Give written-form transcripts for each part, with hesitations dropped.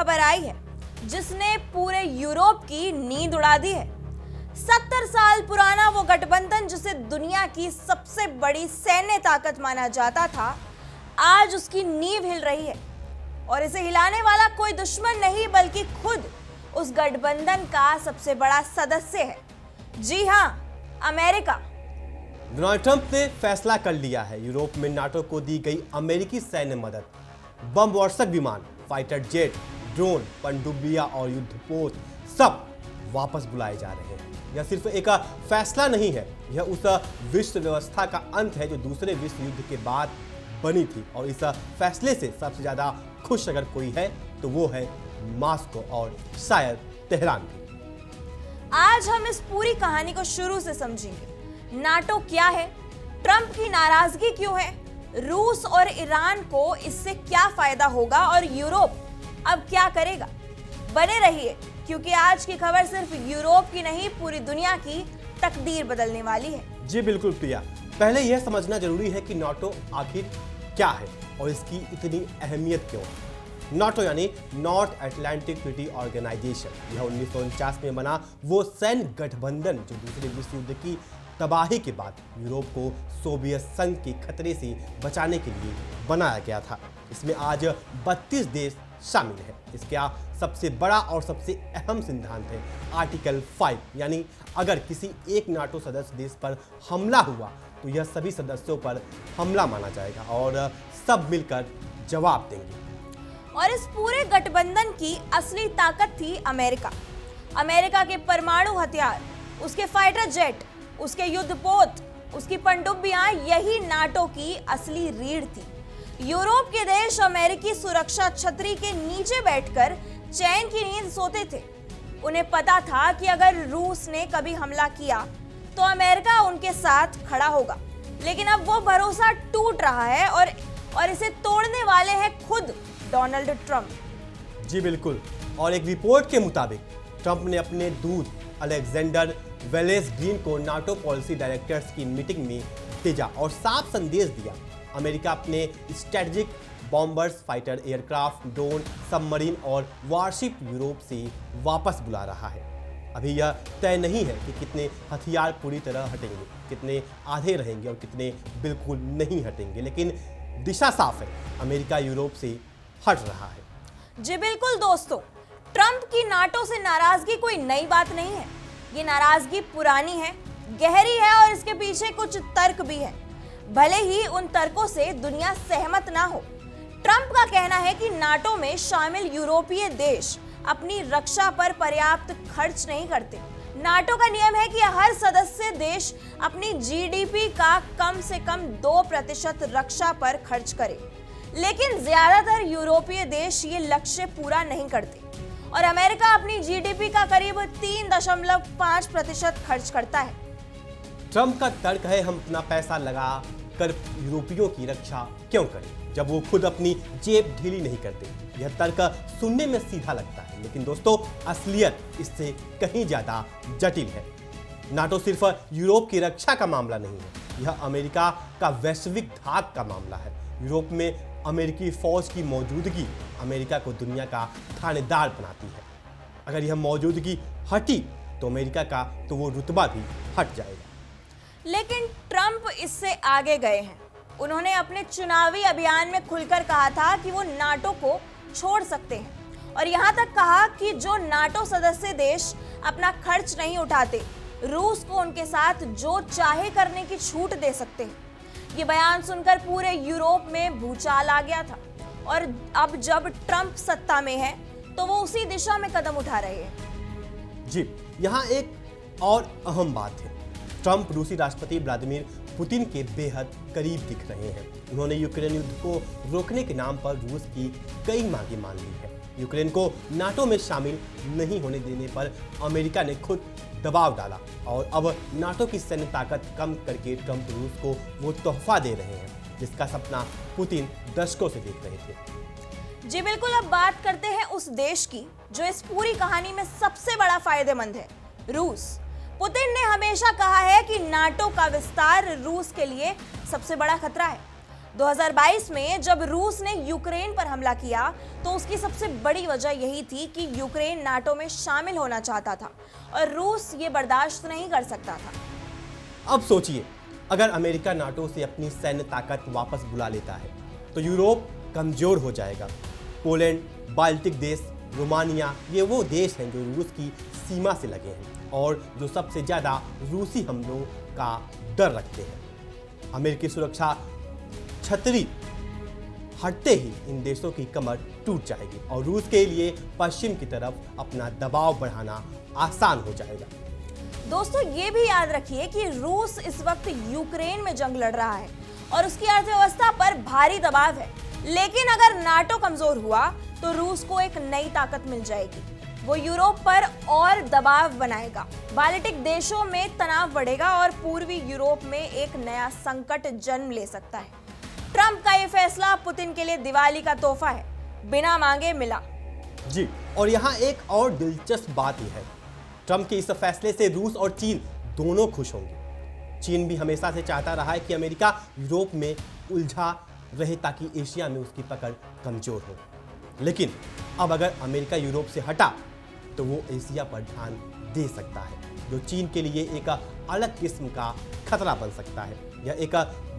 खबर आई है जिसने पूरे यूरोप की नींद उड़ा दी है। 70 साल पुराना वो गठबंधन जिसे दुनिया की सबसे बड़ी सैन्य ताकत माना जाता था, आज उसकी नींव हिल रही है और इसे हिलाने वाला कोई दुश्मन नहीं बल्कि खुद उस गठबंधन का सबसे बड़ा सदस्य है। जी हां, अमेरिका। डोनाल्ड ट्रंप ने फैसला कर लिया है, यूरोप में नाटो को दी गई अमेरिकी सैन्य मदद, बम वर्षक विमान, फाइटर जेट, ड्रोन, पनडुब्बियां और युद्धपोत सब वापस बुलाए जा रहे हैं। यह सिर्फ एक फैसला नहीं है, यह उस विश्व व्यवस्था का अंत है जो दूसरे विश्व युद्ध के बाद बनी थी। और इस फैसले से सबसे ज्यादा खुश अगर कोई है तो वो है मॉस्को और शायद तेहरान भी। आज हम इस पूरी कहानी को शुरू से समझेंगे। नाटो क्या है, ट्रंप की नाराजगी क्यों है, रूस और ईरान को इससे क्या फायदा होगा और यूरोप अब क्या करेगा। बने रहिए क्योंकि आज की खबर सिर्फ यूरोप की नहीं, पूरी दुनिया की तकदीर बदलने वाली है। जी बिल्कुल प्रिया, पहले यह समझना जरूरी है कि नाटो आखिर क्या है और इसकी इतनी अहमियत क्यों है। नाटो यानी नॉर्थ अटलांटिक ट्रीटी ऑर्गेनाइजेशन, यह 1949 में बना वो सैन्य गठबंधन जो दूसरे विश्व युद्ध की तबाही के बाद यूरोप को सोवियत संघ के खतरे से बचाने के लिए बनाया गया था। इसमें आज 32 देश शामिल हैं। इसका सबसे बड़ा और सबसे अहम सिद्धांत है आर्टिकल 5, यानी अगर किसी एक नाटो सदस्य देश पर हमला हुआ तो यह सभी सदस्यों पर हमला माना जाएगा और सब मिलकर जवाब देंगे। और इस पूरे गठबंधन की असली ताकत थी अमेरिका। अमेरिका के परमाणु हथियार, उसके फाइटर जेट, उसके युद्धपोत, उसकी पनडुब्बियां, यही नाटो की असली रीढ़ थी। यूरोप के देश अमेरिकी सुरक्षा छतरी के नीचे बैठकर चैन की नींद सोते थे। उन्हें पता था कि अगर रूस ने कभी हमला किया तो अमेरिका उनके साथ खड़ा होगा। लेकिन अब वो भरोसा टूट रहा है और इसे तोड़ने वाले हैं खुद डोनाल्ड ट्रंप। जी बिल्कुल, और एक रिपोर्ट के मुताबिक ट्रंप ने अपने दूत अलेक्जेंडर वेलेस ग्रीन को नाटो पॉलिसी डायरेक्टर्स की मीटिंग में भेजा और साफ संदेश दिया, अमेरिका अपने strategic bombers, fighter aircraft, drone, submarine और वारशिप यूरोप से वापस बुला रहा है। अभी यह तय नहीं है कि कितने हथियार पूरी तरह हटेंगे, कितने आधे रहेंगे और कितने बिल्कुल नहीं हटेंगे, लेकिन दिशा साफ है, अमेरिका यूरोप से हट रहा है। जी बिल्कुल दोस्तों, ट्रंप की नाटो से नाराजगी कोई नई बात नहीं है। ये नाराजगी पुरानी है, गहरी है और इसके पीछे कुछ तर्क भी है, भले ही उन तर्कों से दुनिया सहमत ना हो। ट्रंप का कहना है कि नाटो में शामिल यूरोपीय देश अपनी रक्षा पर पर्याप्त खर्च नहीं करते। नाटो का नियम है कि हर सदस्य देश अपनी जीडीपी का कम से कम 2% रक्षा पर खर्च करे, लेकिन ज्यादातर यूरोपीय देश ये लक्ष्य पूरा नहीं करते और अमेरिका अपनी जीडीपी का करीब 3.5% खर्च करता है। ट्रंप का तर्क है, हम अपना पैसा लगा कर यूरोपियों की रक्षा क्यों करें जब वो खुद अपनी जेब ढीली नहीं करते। यह तर्क सुनने में सीधा लगता है, लेकिन दोस्तों असलियत इससे कहीं ज्यादा जटिल है। नाटो सिर्फ यूरोप की रक्षा का मामला नहीं है, यह अमेरिका का वैश्विक धाक का मामला है। यूरोप में अमेरिकी फौज की मौजूदगी अमेरिका को दुनिया का थानेदार बनाती है। अगर यह मौजूदगी हटी तो अमेरिका का तो वो रुतबा भी हट जाएगा। लेकिन ट्रंप इससे आगे गए हैं। उन्होंने अपने चुनावी अभियान में खुलकर कहा था कि वो नाटो को छोड़ सकते हैं और यहां तक कहा कि जो नाटो सदस्य देश अपना खर्च नहीं उठाते, रूस को उनके साथ जो चाहे करने की छूट दे सकते हैं। ये बयान सुनकर पूरे यूरोप में भूचाल आ गया था और अब जब ट्रंप सत्ता में है तो वो उसी दिशा में कदम उठा रहे हैं। जी, यहाँ एक और अहम बात है, ट्रंप रूसी राष्ट्रपति व्लादिमीर पुतिन के बेहद करीब दिख रहे हैं। उन्होंने यूक्रेन युद्ध को रोकने के नाम पर रूस की कई मांगें मान ली है। यूक्रेन को नाटो में शामिल नहीं होने देने पर अमेरिका ने खुद दबाव डाला और अब नाटो की सैन्य ताकत कम करके ट्रंप रूस को वो तोहफा दे रहे हैं जिसका सपना पुतिन दशकों से देख रहे थे। जी बिल्कुल, अब बात करते हैं उस देश की जो इस पूरी कहानी में सबसे बड़ा फायदेमंद है, रूस। पुतिन ने हमेशा कहा है कि नाटो का विस्तार रूस के लिए सबसे बड़ा खतरा है। 2022 में जब रूस ने यूक्रेन पर हमला किया तो उसकी सबसे बड़ी वजह यही थी कि यूक्रेन नाटो में शामिल होना चाहता था और रूस ये बर्दाश्त नहीं कर सकता था। अब सोचिए, अगर अमेरिका नाटो से अपनी सैन्य ताकत वापस बुला लेता है तो यूरोप कमजोर हो जाएगा। पोलैंड, बाल्टिक देश, रोमानिया, ये वो देश हैं जो रूस की सीमा से लगे हैं और जो सबसे ज्यादा रूसी हमलों का डर रखते हैं। अमेरिकी सुरक्षा छतरी हटते ही इन देशों की कमर टूट जाएगी और रूस के लिए पश्चिम की तरफ अपना दबाव बढ़ाना आसान हो जाएगा। दोस्तों, ये भी याद रखिए कि रूस इस वक्त यूक्रेन में जंग लड़ रहा है और उसकी अर्थव्यवस्था पर भारी दबाव है। लेकिन अगर नाटो कमजोर हुआ तो रूस को एक नई ताकत मिल जाएगी। वो यूरोप पर और दबाव बनाएगा, बाल्टिक देशों में तनाव बढ़ेगा और पूर्वी यूरोप में एक नया संकट जन्म ले सकता है। ट्रंप का ये फैसला पुतिन के लिए दिवाली का तोहफा है, बिना मांगे मिला। जी, और यहाँ एक और दिलचस्प बात यह है, ट्रंप के इस फैसले से रूस और चीन दोनों खुश होंगे। चीन भी हमेशा से चाहता रहा है कि अमेरिका यूरोप में उलझा रहे ताकि एशिया में उसकी पकड़ कमजोर हो। लेकिन अब अगर अमेरिका यूरोप से हटा तो वो एशिया पर ध्यान दे सकता है, जो चीन के लिए एक अलग किस्म का खतरा बन सकता है। यह एक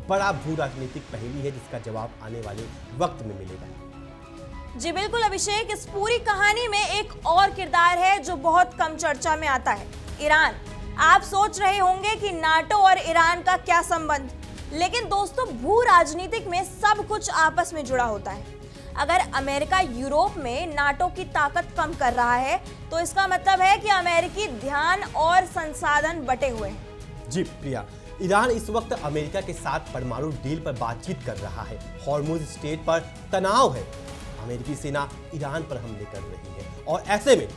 बड़ा भू राजनीतिक पहेली है जिसका जवाब आने वाले वक्त में मिलेगा। जी बिल्कुल अभिषेक, इस पूरी कहानी में एक और किरदार है जो बहुत कम चर्चा में आता है, ईरान। आप सोच रहे होंगे कि नाटो और ईरान का क्या संबंध, लेकिन दोस्तों भू राजनीतिक में सब कुछ आपस में जुड़ा होता है। अगर अमेरिका यूरोप में नाटो की ताकत कम कर रहा है तो इसका मतलब है कि अमेरिकी ध्यान और संसाधन बटे हुए हैं। जी प्रिया, ईरान इस वक्त अमेरिका के साथ परमाणु डील पर बातचीत कर रहा है। हॉर्मुज स्ट्रेट पर तनाव है, अमेरिकी सेना ईरान पर हमले कर रही है और ऐसे में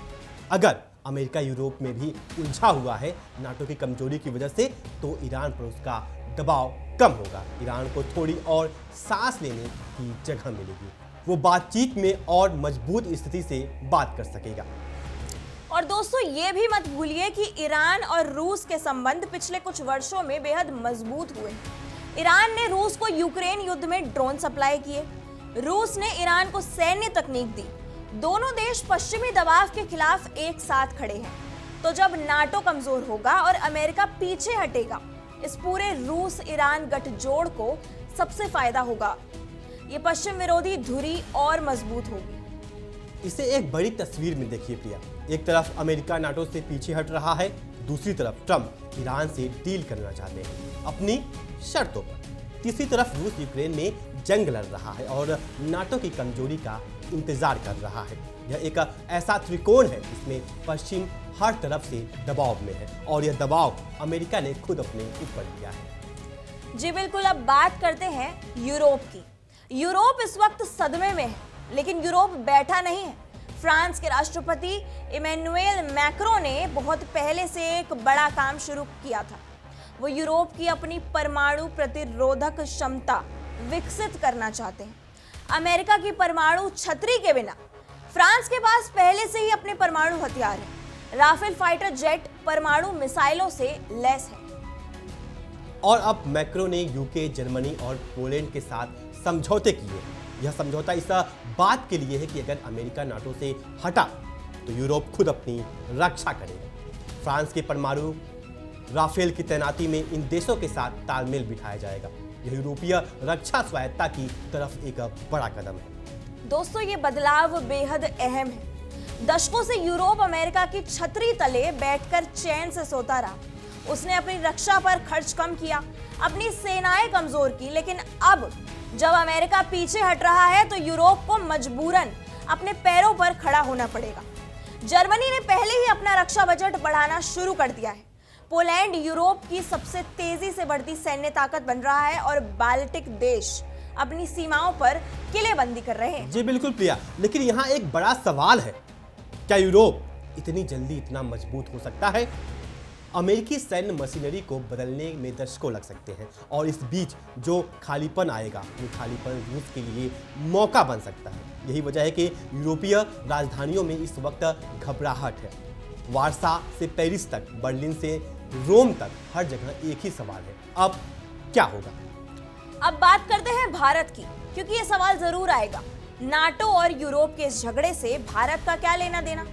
अगर अमेरिका यूरोप में भी उलझा हुआ है नाटो की कमजोरी की वजह से तो ईरान पर उसका दबाव कम होगा। ईरान को थोड़ी और सांस लेने की जगह मिलेगी, वो बातचीत में और मजबूत स्थिति से बात कर सकेगा। और दोस्तों ये भी मत भूलिए कि ईरान और रूस के संबंध पिछले कुछ वर्षों में बेहद मजबूत हुए हैं। ईरान ने रूस को यूक्रेन युद्ध में ड्रोन सप्लाई किए, रूस ने ईरान को सैन्य तकनीक दी। दोनों देश पश्चिमी दबाव के खिलाफ एक साथ खड़े हैं। तो जब नाटो कमजोर होगा और अमेरिका पीछे हटेगा, इस पूरे रूस ईरान गठजोड़ को सबसे फायदा होगा। ये पश्चिम विरोधी धुरी और मजबूत होगी। इसे एक बड़ी तस्वीर में देखिए प्रिया, एक तरफ अमेरिका नाटो से पीछे हट रहा है, दूसरी तरफ ट्रंप ईरान से डील करना चाहते हैं अपनी शर्तों पर। तीसरी तरफ रूस यूक्रेन में जंग लड़ रहा है और नाटो की कमजोरी का इंतजार कर रहा है। यह एक ऐसा त्रिकोण है जिसमें पश्चिम हर तरफ से दबाव में है और यह दबाव अमेरिका ने खुद अपने ऊपर लिया है। जी बिल्कुल, अब बात करते हैं यूरोप की। यूरोप इस वक्त सदमे में है, लेकिन यूरोप बैठा नहीं है। फ्रांस के राष्ट्रपति इमैनुएल मैक्रो ने बहुत पहले से एक बड़ा काम शुरू किया था। वो यूरोप की अपनी परमाणु प्रतिरोधक क्षमता विकसित करना चाहते हैं। अमेरिका की परमाणु छतरी के बिना फ्रांस के पास पहले से ही अपने परमाणु हथियार हैं। राफेल फाइटर जेट परमाणु मिसाइलों से लैस है। और अब मैक्रो ने यूके, जर्मनी और पोलैंड के साथ समझौते किए। यह समझौता इस बात के लिए है कि अगर अमेरिका नाटो से हटा तो यूरोप खुद अपनी रक्षा करेगा। फ्रांस के परमाणु राफेल की तैनाती में इन देशों के साथ तालमेल बिठाया जाएगा। यह यूरोपीय रक्षा स्वायत्ता की तरफ एक बड़ा कदम है। दोस्तों ये बदलाव बेहद अहम है। दशकों से यूरोप अमेरिका की छतरी तले बैठकर चैन से सोता रहा। उसने अपनी रक्षा पर खर्च कम किया, अपनी सेनाएं कमजोर की, लेकिन अब जब अमेरिका पीछे हट रहा है तो यूरोप को मजबूरन अपने पैरों पर खड़ा होना पड़ेगा। जर्मनी ने पहले ही अपना रक्षा बजट बढ़ाना शुरू कर दिया है। पोलैंड यूरोप की सबसे तेजी से बढ़ती सैन्य ताकत बन रहा है और बाल्टिक देश अपनी सीमाओं पर किलेबंदी कर रहे हैं। जी बिल्कुल प्रिया, लेकिन यहाँ एक बड़ा सवाल है, क्या यूरोप इतनी जल्दी इतना मजबूत हो सकता है? अमेरिकी सैन्य मशीनरी को बदलने में दशकों लग सकते हैं और इस बीच जो खालीपन आएगा वो खालीपन रूस के लिए मौका बन सकता है। यही वजह है कि यूरोपीय राजधानियों में इस वक्त घबराहट है। वार्सा से पेरिस तक, बर्लिन से रोम तक हर जगह एक ही सवाल है, अब क्या होगा? अब बात करते हैं भारत की, क्योंकि ये सवाल जरूर आएगा, नाटो और यूरोप के इस झगड़े से भारत का क्या लेना देना।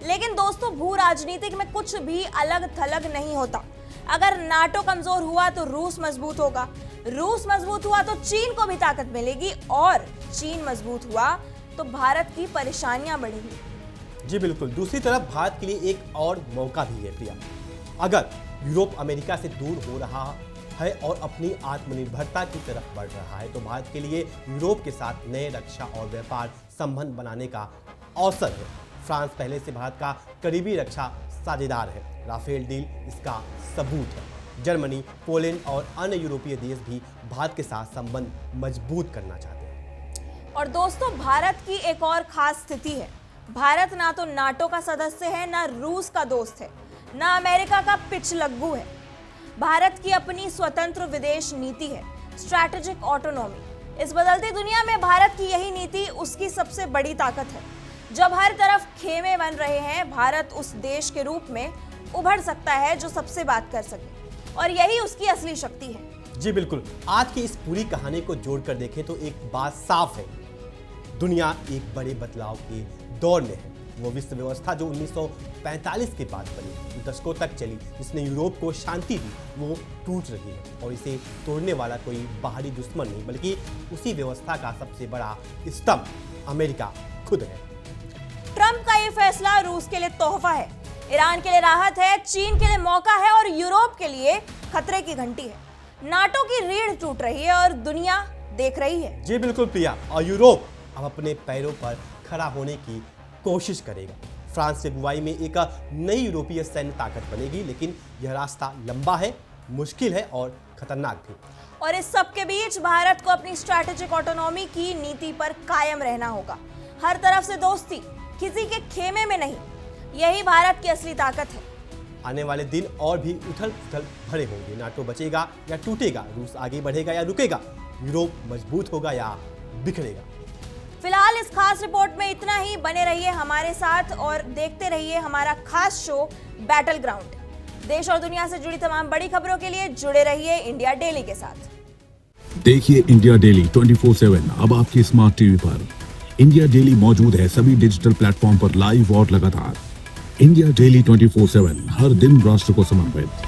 लेकिन दोस्तों, भू राजनीतिक में कुछ भी अलग थलग नहीं होता। अगर नाटो कमजोर हुआ तो रूस मजबूत होगा, रूस मजबूत हुआ तो चीन को भी ताकत मिलेगी, और चीन मजबूत हुआ तो भारत की परेशानियां बढ़ेंगी। जी बिल्कुल। दूसरी तरफ भारत के लिए एक और मौका भी है प्रिया। अगर यूरोप अमेरिका से दूर हो रहा है और अपनी आत्मनिर्भरता की तरफ बढ़ रहा है, तो भारत के लिए यूरोप के साथ नए रक्षा और व्यापार संबंध बनाने का अवसर है। फ्रांस पहले से भारत का करीबी रक्षा साझेदार है, राफेल डील इसका सबूत है। जर्मनी, पोलैंड और अन्य यूरोपीय देश भी भारत के साथ संबंध मजबूत करना चाहते हैं। और दोस्तों, भारत की एक और खास स्थिति है। भारत ना तो नाटो का सदस्य है, ना रूस का दोस्त है, ना अमेरिका का पिछलग्गू है। भारत की अपनी स्वतंत्र विदेश नीति है, स्ट्रैटेजिक ऑटोनॉमी। इस बदलती दुनिया में भारत की यही नीति उसकी सबसे बड़ी ताकत है। जब हर तरफ खेमे बन रहे हैं, भारत उस देश के रूप में उभर सकता है जो सबसे बात कर सके, और यही उसकी असली शक्ति है। जी बिल्कुल। आज की इस पूरी कहानी को जोड़कर देखें तो एक बात साफ है, दुनिया एक बड़े बदलाव के दौर में है। वो विश्व व्यवस्था जो 1945 के बाद बनी, दशकों तक चली, जिसने यूरोप को शांति दी, वो टूट रही है। और इसे तोड़ने वाला कोई बाहरी दुश्मन नहीं, बल्कि उसी व्यवस्था का सबसे बड़ा स्तंभ अमेरिका खुद है। ट्रंप का ये फैसला रूस के लिए तोहफा है, ईरान के लिए राहत है, चीन के लिए मौका है, और यूरोप के लिए खतरे की घंटी है। नाटो की रीढ़ टूट रही है और दुनिया देख रही है। जी बिल्कुल प्रिया। और यूरोप अब अपने पैरों पर खड़ा होने की कोशिश करेगा। फ्रांस की अगुवाई में एक नई यूरोपीय सैन्य ताकत बनेगी, लेकिन यह रास्ता लंबा है, मुश्किल है और खतरनाक भी। और इस सब के बीच भारत को अपनी स्ट्रैटेजिक ऑटोनॉमी की नीति पर कायम रहना होगा। हर तरफ से दोस्ती, किसी के खेमे में नहीं, यही भारत की असली ताकत है। आने वाले दिन और भी उथल पुथल भरे होंगे। नाटो बचेगा या टूटेगा, रूस आगे बढ़ेगा या रुकेगा, यूरोप मजबूत होगा या बिखरेगा। फिलहाल इस खास रिपोर्ट में इतना ही। बने रहिए हमारे साथ और देखते रहिए हमारा खास शो बैटल ग्राउंड। देश और दुनिया से जुड़ी तमाम बड़ी खबरों के लिए जुड़े रहिए इंडिया डेली के साथ। देखिए इंडिया डेली 24/7 अब आपकी स्मार्ट टीवी पर। इंडिया डेली मौजूद है सभी डिजिटल प्लेटफॉर्म पर लाइव और लगातार। इंडिया डेली 24/7 हर दिन राष्ट्र को समर्पित।